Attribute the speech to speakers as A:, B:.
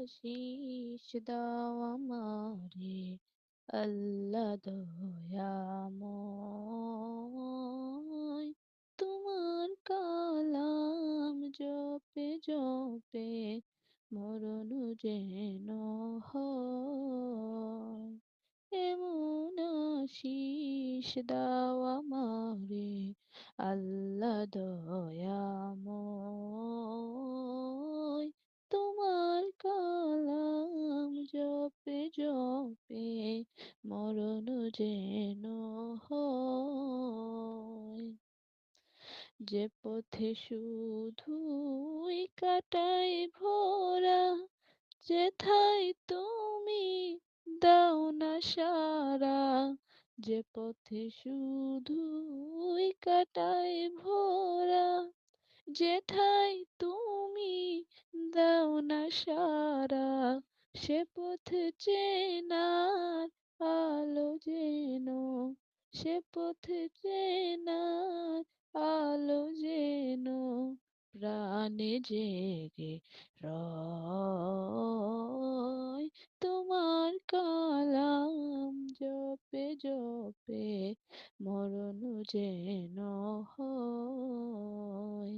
A: আশিস দাও আমারে আল্লাহ দয়াময়। তোমার কালাম জপে জপে মরণ যেন হয়। এমন আশিস দাও আমারে আল্লাহ দয়াময়। তোমার কালাম জপে জপে মরণ যেন হয়। যে পথে শুধুই কাটাই ভরা, যেথায় তুমি দাও না সাড়া। যে পথে শুধুই কাটাই ভরা, যেথায় তুমি দাও না সাড়া। সে পথে চেনার আলো যেন, সে পথে চেনার আলো যেন প্রাণে জেগে রয়। তোমার কালাম জপে জপে মরণ যেন হয়।